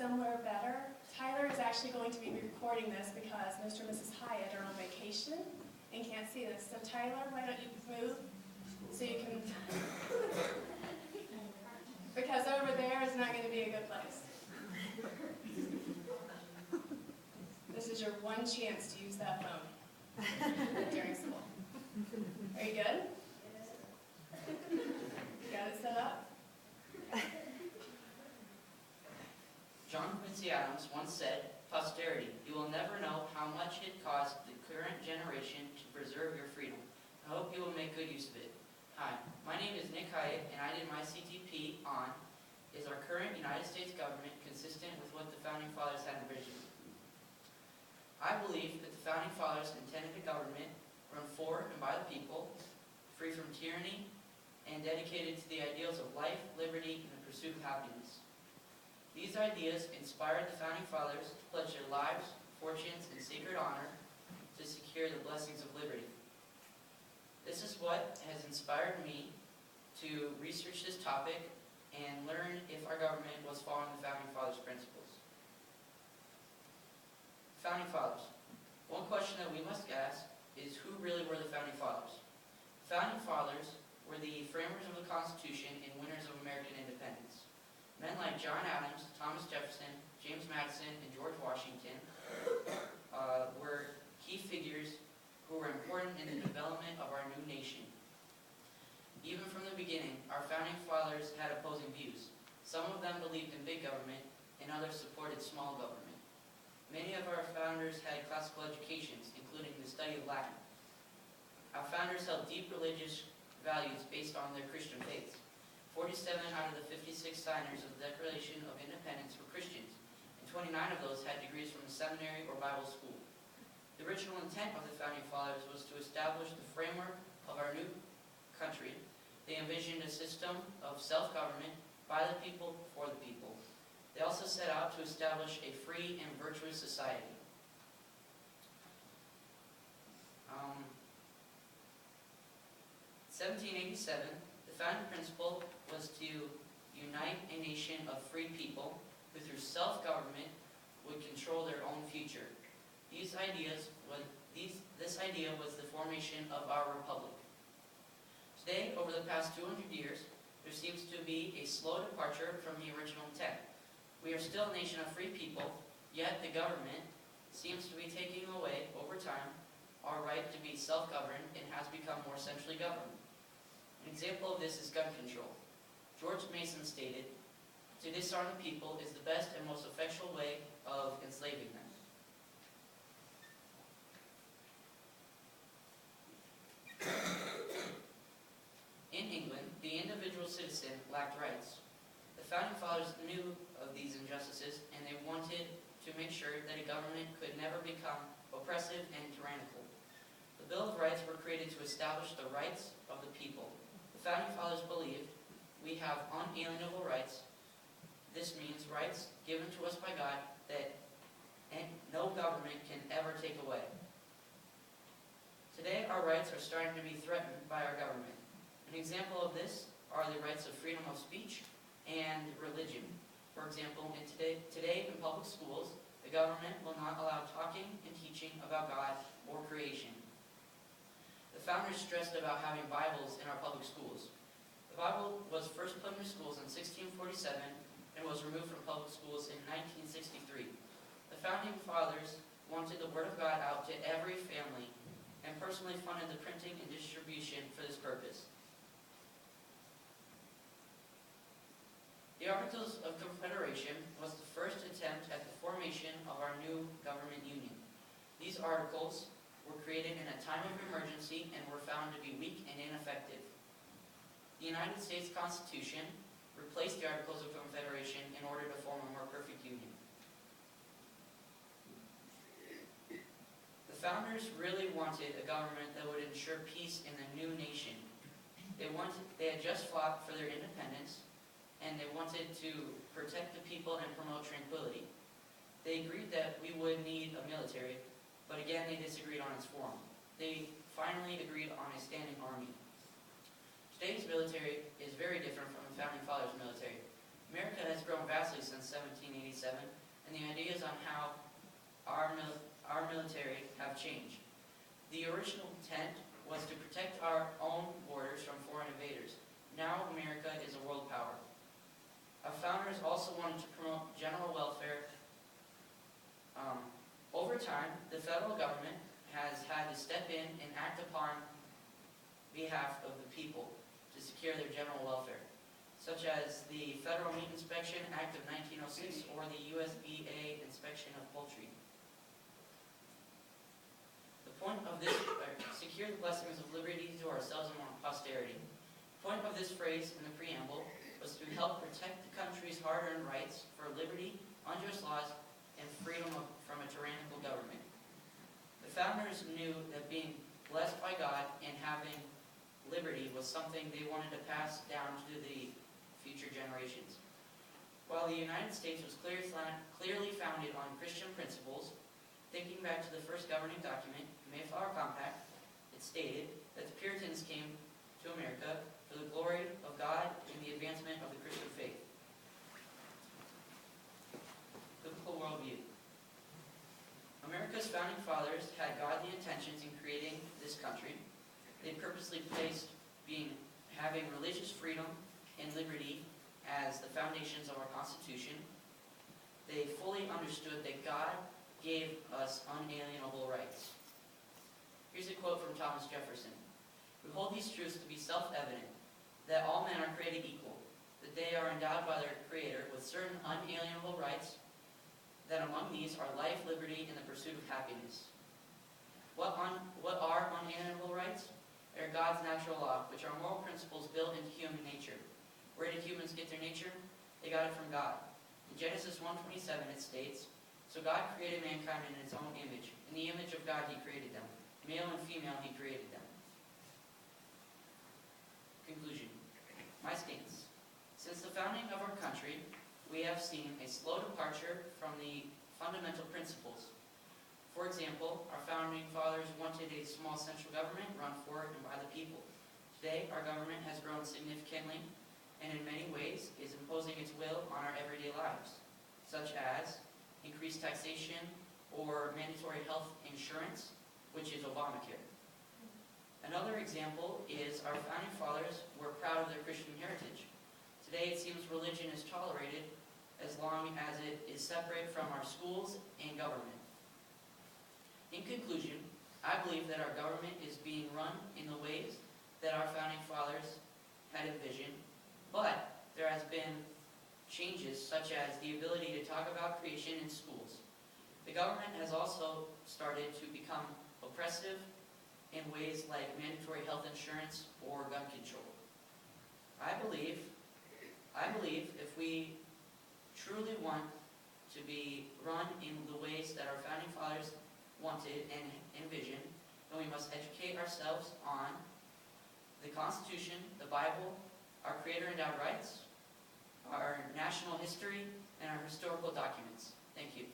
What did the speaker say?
somewhere better, Tyler is actually going to be recording this because Mr. and Mrs. Hyatt are on vacation and can't see this. So Tyler, why don't you move so you can, because over there is not going to be a good place. This is your one chance to use that phone during school. Are you good? You got it set up? John Quincy Adams once said, "Posterity, you will never know how much it cost the current generation to preserve your freedom. I hope you will make good use of it." Hi, my name is Nick Hyatt, and I did my CTP on "Is our current United States government consistent with what the Founding Fathers had envisioned?" I believe that the Founding Fathers intended a government run for and by the people, free from tyranny, and dedicated to the ideals of life, liberty, and the pursuit of happiness. These ideas inspired the Founding Fathers to pledge their lives, fortunes, and sacred honor to secure the blessings of liberty. This is what has inspired me to research this topic and learn if our government was following the Founding Fathers' principles. Founding Fathers. One question that we must ask is, who really were the Founding Fathers? The Founding Fathers were the framers of the Constitution and winners of American independence. Men like John Adams, Thomas Jefferson, James Madison, and George Washington were key figures who were important in the development of our new nation. Even from the beginning, our Founding Fathers had opposing views. Some of them believed in big government, and others supported small government. Many of our founders had classical educations, including the study of Latin. Our founders held deep religious values based on their Christian faiths. 47 out of the 56 signers of the Declaration of Independence were Christians, and 29 of those had degrees from a seminary or Bible school. The original intent of the Founding Fathers was to establish the framework of our new country. They envisioned a system of self-government by the people, for the people. They also set out to establish a free and virtuous society. 1787, the founding principle was to unite a nation of free people who through self-government would control their own future. This idea was the formation of our republic. Today, over the past 200 years, there seems to be a slow departure from the original intent. We are still a nation of free people, yet the government seems to be taking away, over time, our right to be self-governed and has become more centrally governed. An example of this is gun control. George Mason stated, "To disarm the people is the best and most effectual way of enslaving them." In England, the individual citizen lacked rights. The Founding Fathers knew of these injustices, and they wanted to make sure that a government could never become oppressive and tyrannical. The Bill of Rights were created to establish the rights of the people. The Founding Fathers believed we have unalienable rights. This means rights given to us by God that no government can ever take away. Today, our rights are starting to be threatened by our government. An example of this are the rights of freedom of speech and religion. For example, today in public schools, the government will not allow talking and teaching about God or creation. The founders stressed about having Bibles in our public schools. The Bible was first put into schools in 1647 and was removed from public schools in 1963. The Founding Fathers wanted the Word of God out to every family and personally funded the printing and distribution for this purpose. The Articles of Confederation was the first attempt at the formation of our new government union. These articles were created in a time of emergency and were found to be weak and ineffective. The United States Constitution replaced the Articles of Confederation in order to form a more perfect union. The founders really wanted a government that would ensure peace in the new nation. They had just fought for their independence, and they wanted to protect the people and promote tranquility. They agreed that we would need a military, but again they disagreed on its form. They finally agreed on a standing army. Today's military is very different from the Founding Fathers' military. America has grown vastly actually since 1787, and the ideas on how our military have changed. The original intent was to protect our own borders from foreign invaders. Now America is a world power. Our founders also wanted to promote general welfare. Over time, the federal government has had to step in and act upon behalf of the people to secure their general welfare, such as the Federal Meat Inspection Act of 1906 or the USDA inspection of poultry. The point of this, secure the blessings of liberty to ourselves and our posterity. The point of this phrase in the preamble was to help protect the country's hard-earned rights for liberty, unjust laws, and freedom from a tyrannical government. The founders knew that being blessed by God and having liberty was something they wanted to pass down to the future generations. While the United States was clearly founded on Christian principles, thinking back to the first governing document, the Mayflower Compact, it stated that the Puritans came to America for the glory of God and the advancement of the Christian faith. Biblical worldview. America's founding fathers had godly intentions in creating this country. They purposely placed having religious freedom and liberty as the foundations of our Constitution. They fully understood that God gave us unalienable rights. Here's a quote from Thomas Jefferson. We hold these truths to be self-evident, that all men are created equal, that they are endowed by their Creator with certain unalienable rights, that among these are life, liberty, and the pursuit of happiness. What are unalienable rights? They are God's natural law, which are moral principles built into human nature. Where did humans get their nature? They got it from God. In Genesis 1:27 it states, "So God created mankind in his own image. In the image of God he created them. Male and female he created them." Conclusion. My stance. Since the founding of our country, we have seen a slow departure from the fundamental principles. For example, our founding fathers wanted a small central government run for and by the people. Today, our government has grown significantly and in many ways is imposing its will on our everyday lives, such as increased taxation or mandatory health insurance, which is Obamacare. Another example is our founding fathers were proud of their Christian heritage. Today, it seems religion is tolerated as long as it is separate from our schools and government. In conclusion, I believe that our government is being run in the ways that our founding fathers had envisioned, but there has been changes such as the ability to talk about creation in schools. The government has also started to become oppressive in ways like mandatory health insurance or gun control. I believe if we truly want to be run in the ways that our founding fathers wanted and envisioned, then we must educate ourselves on the Constitution, the Bible, our Creator-endowed rights, our national history, and our historical documents. Thank you.